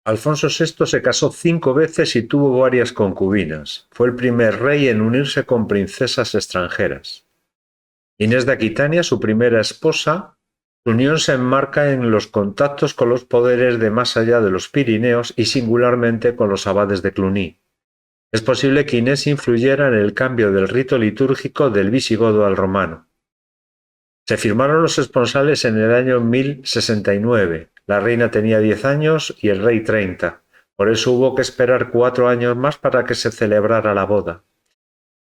Alfonso VI se casó 5 veces y tuvo varias concubinas. Fue el primer rey en unirse con princesas extranjeras. Inés de Aquitania, su primera esposa, su unión se enmarca en los contactos con los poderes de más allá de los Pirineos y singularmente con los abades de Cluny. Es posible que Inés influyera en el cambio del rito litúrgico del visigodo al romano. Se firmaron los esponsales en el año 1069. La reina tenía 10 años y el rey 30. Por eso hubo que esperar 4 años más para que se celebrara la boda.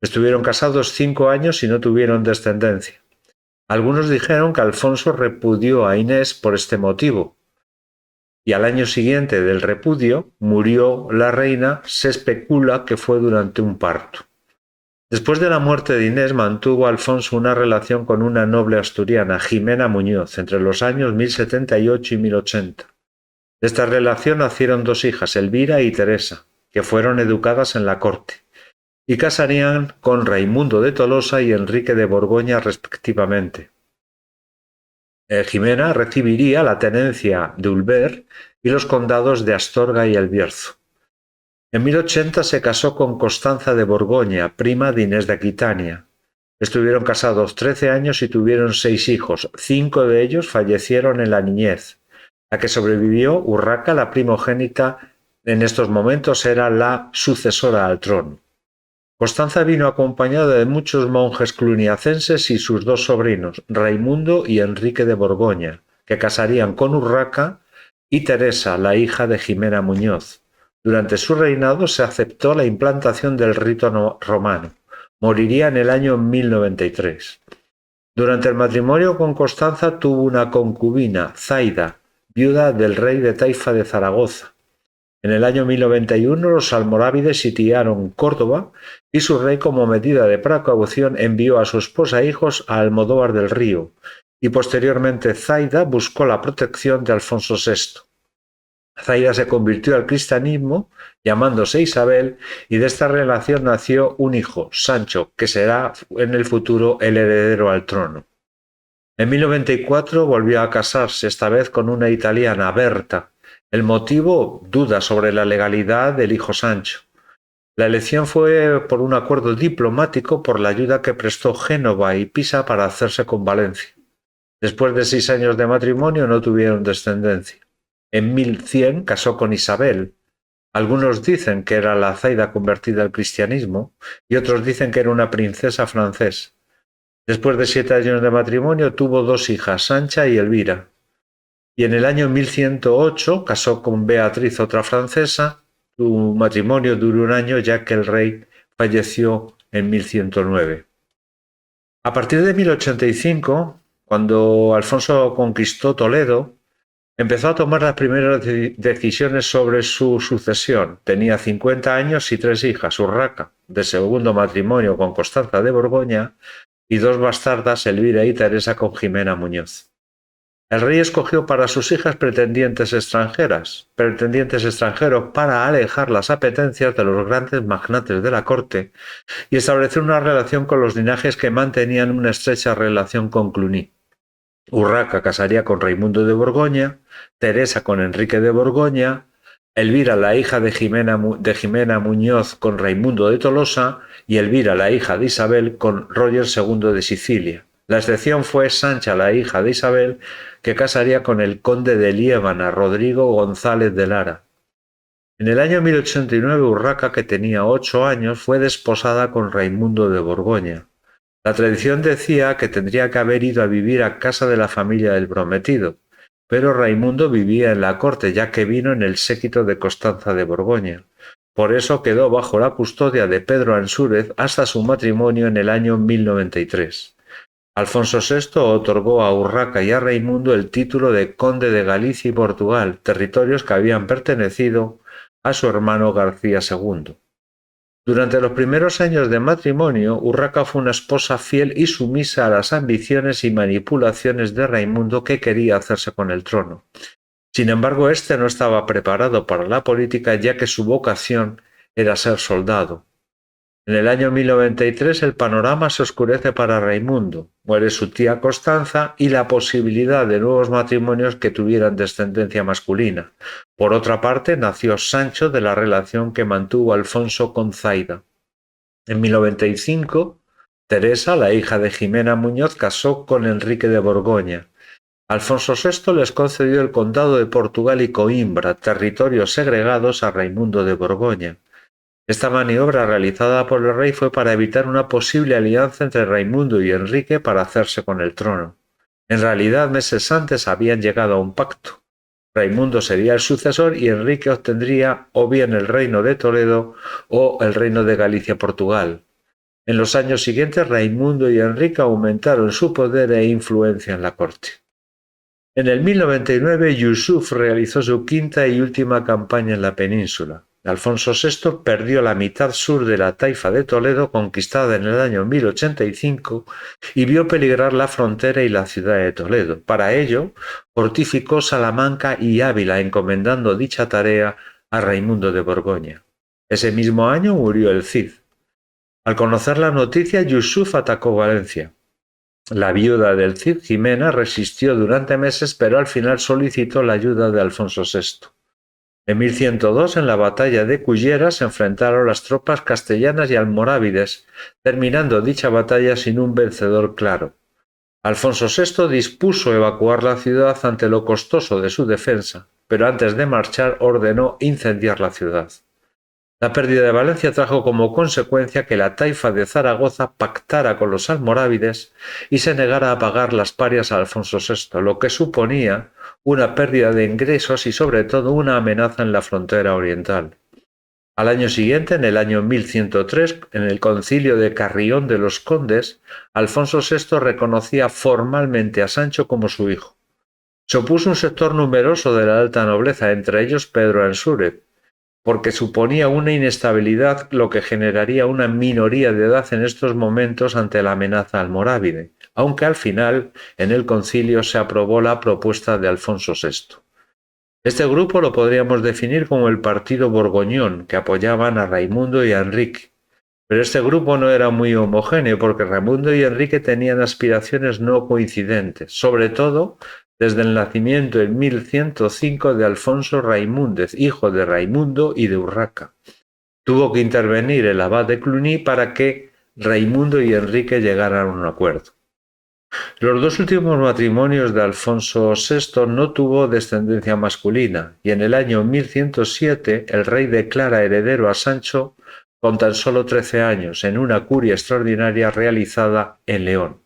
Estuvieron casados 5 años y no tuvieron descendencia. Algunos dijeron que Alfonso repudió a Inés por este motivo, y al año siguiente del repudio murió la reina. Se especula que fue durante un parto. Después de la muerte de Inés mantuvo Alfonso una relación con una noble asturiana, Jimena Muñoz, entre los años 1078 y 1080. De esta relación nacieron 2 hijas, Elvira y Teresa, que fueron educadas en la corte, y casarían con Raimundo de Tolosa y Enrique de Borgoña respectivamente. Jimena recibiría la tenencia de Ulver y los condados de Astorga y El Bierzo. En 1080 se casó con Constanza de Borgoña, prima de Inés de Aquitania. Estuvieron casados 13 años y tuvieron 6 hijos. 5 de ellos fallecieron en la niñez. La que sobrevivió, Urraca, la primogénita, en estos momentos era la sucesora al trono. Constanza vino acompañada de muchos monjes cluniacenses y sus 2 sobrinos, Raimundo y Enrique de Borgoña, que casarían con Urraca, y Teresa, la hija de Jimena Muñoz. Durante su reinado se aceptó la implantación del rito romano. Moriría en el año 1093. Durante el matrimonio con Constanza tuvo una concubina, Zaida, viuda del rey de Taifa de Zaragoza. En el año 1091 los almorávides sitiaron Córdoba y su rey, como medida de precaución, envió a su esposa e hijos a Almodóvar del Río, y posteriormente Zaida buscó la protección de Alfonso VI. Zaida se convirtió al cristianismo llamándose Isabel, y de esta relación nació un hijo, Sancho, que será en el futuro el heredero al trono. En 1094 volvió a casarse, esta vez con una italiana, Berta. El motivo, duda sobre la legalidad del hijo Sancho. La elección fue por un acuerdo diplomático por la ayuda que prestó Génova y Pisa para hacerse con Valencia. Después de 6 años de matrimonio no tuvieron descendencia. En 1100 casó con Isabel. Algunos dicen que era la Zaida convertida al cristianismo y otros dicen que era una princesa francesa. Después de 7 años de matrimonio tuvo 2 hijas, Sancha y Elvira. Y en el año 1108 casó con Beatriz, otra francesa. Su matrimonio duró 1 año ya que el rey falleció en 1109. A partir de 1085, cuando Alfonso conquistó Toledo, empezó a tomar las primeras decisiones sobre su sucesión. Tenía 50 años y 3 hijas, Urraca, de segundo matrimonio con Constanza de Borgoña, y 2 bastardas, Elvira y Teresa, con Jimena Muñoz. El rey escogió para sus hijas pretendientes extranjeros para alejar las apetencias de los grandes magnates de la corte y establecer una relación con los linajes que mantenían una estrecha relación con Cluny. Urraca casaría con Raimundo de Borgoña, Teresa con Enrique de Borgoña, Elvira, la hija de Jimena Muñoz, con Raimundo de Tolosa, y Elvira, la hija de Isabel, con Roger II de Sicilia. La excepción fue Sancha, la hija de Isabel, que casaría con el conde de Liébana, Rodrigo González de Lara. En el año 1089 Urraca, que tenía 8 años, fue desposada con Raimundo de Borgoña. La tradición decía que tendría que haber ido a vivir a casa de la familia del prometido, pero Raimundo vivía en la corte, ya que vino en el séquito de Constanza de Borgoña. Por eso quedó bajo la custodia de Pedro Ansúrez hasta su matrimonio en el año 1093. Alfonso VI otorgó a Urraca y a Raimundo el título de conde de Galicia y Portugal, territorios que habían pertenecido a su hermano García II. Durante los primeros años de matrimonio, Urraca fue una esposa fiel y sumisa a las ambiciones y manipulaciones de Raimundo, que quería hacerse con el trono. Sin embargo, este no estaba preparado para la política, ya que su vocación era ser soldado. En el año 1093 el panorama se oscurece para Raimundo, muere su tía Constanza y la posibilidad de nuevos matrimonios que tuvieran descendencia masculina. Por otra parte, nació Sancho de la relación que mantuvo Alfonso con Zaida. En 1095, Teresa, la hija de Jimena Muñoz, casó con Enrique de Borgoña. Alfonso VI les concedió el condado de Portugal y Coimbra, territorios segregados a Raimundo de Borgoña. Esta maniobra realizada por el rey fue para evitar una posible alianza entre Raimundo y Enrique para hacerse con el trono. En realidad, meses antes habían llegado a un pacto. Raimundo sería el sucesor y Enrique obtendría o bien el reino de Toledo o el reino de Galicia-Portugal. En los años siguientes, Raimundo y Enrique aumentaron su poder e influencia en la corte. En el 1099, Yusuf realizó su quinta y última campaña en la península. Alfonso VI perdió la mitad sur de la taifa de Toledo, conquistada en el año 1085, y vio peligrar la frontera y la ciudad de Toledo. Para ello, fortificó Salamanca y Ávila, encomendando dicha tarea a Raimundo de Borgoña. Ese mismo año murió el Cid. Al conocer la noticia, Yusuf atacó Valencia. La viuda del Cid, Jimena, resistió durante meses, pero al final solicitó la ayuda de Alfonso VI. En 1102, en la batalla de Cullera, se enfrentaron las tropas castellanas y almorávides, terminando dicha batalla sin un vencedor claro. Alfonso VI dispuso evacuar la ciudad ante lo costoso de su defensa, pero antes de marchar ordenó incendiar la ciudad. La pérdida de Valencia trajo como consecuencia que la taifa de Zaragoza pactara con los almorávides y se negara a pagar las parias a Alfonso VI, lo que suponía una pérdida de ingresos y sobre todo una amenaza en la frontera oriental. Al año siguiente, en el año 1103, en el concilio de Carrión de los Condes, Alfonso VI reconocía formalmente a Sancho como su hijo. Se opuso un sector numeroso de la alta nobleza, entre ellos Pedro Ansúrez, porque suponía una inestabilidad, lo que generaría una minoría de edad en estos momentos ante la amenaza almorávide, aunque al final en el concilio se aprobó la propuesta de Alfonso VI. Este grupo lo podríamos definir como el partido borgoñón, que apoyaban a Raimundo y a Enrique. Pero este grupo no era muy homogéneo porque Raimundo y Enrique tenían aspiraciones no coincidentes, sobre todo desde el nacimiento en 1105 de Alfonso Raimúndez, hijo de Raimundo y de Urraca. Tuvo que intervenir el abad de Cluny para que Raimundo y Enrique llegaran a un acuerdo. Los dos últimos matrimonios de Alfonso VI no tuvo descendencia masculina y en el año 1107 el rey declara heredero a Sancho con tan solo 13 años en una curia extraordinaria realizada en León.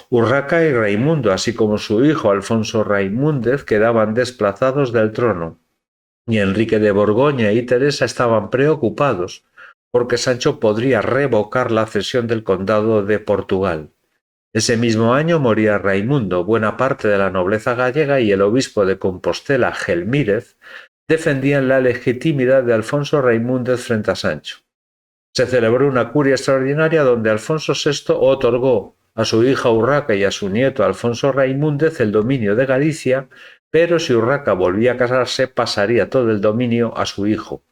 Urraca y Raimundo, así como su hijo Alfonso Raimúndez, quedaban desplazados del trono, y Enrique de Borgoña y Teresa estaban preocupados porque Sancho podría revocar la cesión del condado de Portugal. Ese mismo año moría Raimundo. Buena parte de la nobleza gallega y el obispo de Compostela, Gelmírez, defendían la legitimidad de Alfonso Raimúndez frente a Sancho. Se celebró una curia extraordinaria donde Alfonso VI otorgó a su hija Urraca y a su nieto Alfonso Raimúndez el dominio de Galicia, pero si Urraca volvía a casarse pasaría todo el dominio a su hijo.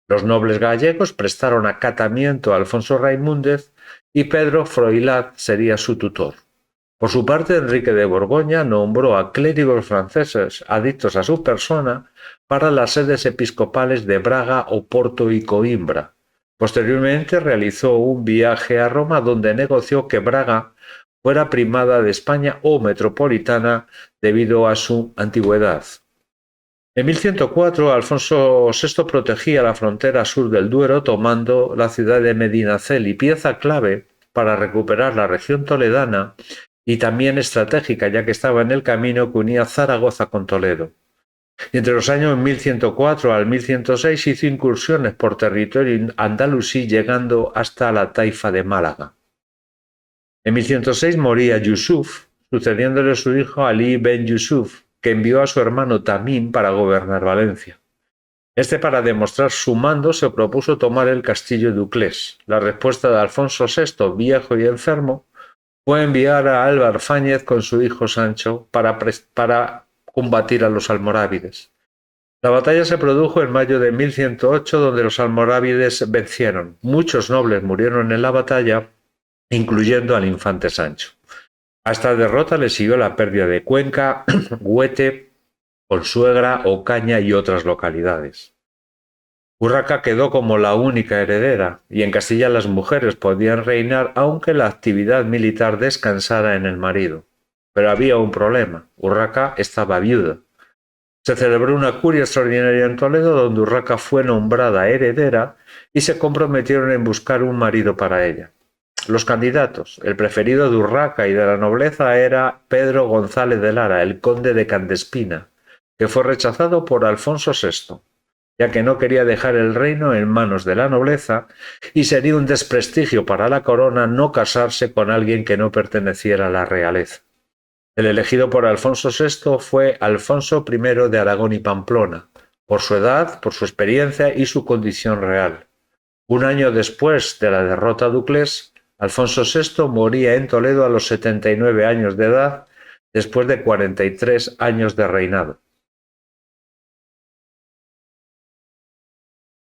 Los nobles gallegos prestaron acatamiento a Alfonso Raimúndez y Pedro Froilaz sería su tutor. Por su parte, Enrique de Borgoña nombró a clérigos franceses adictos a su persona para las sedes episcopales de Braga, Oporto y Coimbra. Posteriormente realizó un viaje a Roma donde negoció que Braga fuera primada de España o metropolitana debido a su antigüedad. En 1104, Alfonso VI protegía la frontera sur del Duero tomando la ciudad de Medinaceli, pieza clave para recuperar la región toledana y también estratégica ya que estaba en el camino que unía Zaragoza con Toledo. Y entre los años 1104 al 1106 hizo incursiones por territorio andalusí llegando hasta la taifa de Málaga. En 1106 moría Yusuf, sucediéndole su hijo Ali ben Yusuf, que envió a su hermano Tamim para gobernar Valencia. Este, para demostrar su mando, se propuso tomar el castillo de Uclés. La respuesta de Alfonso VI, viejo y enfermo, fue enviar a Álvar Fáñez con su hijo Sancho para combatir a los almorávides. La batalla se produjo en mayo de 1108, donde los almorávides vencieron. Muchos nobles murieron en la batalla, incluyendo al infante Sancho. A esta derrota le siguió la pérdida de Cuenca, Huete, Consuegra, Ocaña y otras localidades. Urraca quedó como la única heredera, y en Castilla las mujeres podían reinar aunque la actividad militar descansara en el marido. Pero había un problema: Urraca estaba viuda. Se celebró una curia extraordinaria en Toledo donde Urraca fue nombrada heredera y se comprometieron en buscar un marido para ella. Los candidatos: el preferido de Urraca y de la nobleza era Pedro González de Lara, el conde de Candespina, que fue rechazado por Alfonso VI, ya que no quería dejar el reino en manos de la nobleza y sería un desprestigio para la corona no casarse con alguien que no perteneciera a la realeza. El elegido por Alfonso VI fue Alfonso I de Aragón y Pamplona, por su edad, por su experiencia y su condición real. Un año después de la derrota duclés, Alfonso VI moría en Toledo a los 79 años de edad, después de 43 años de reinado.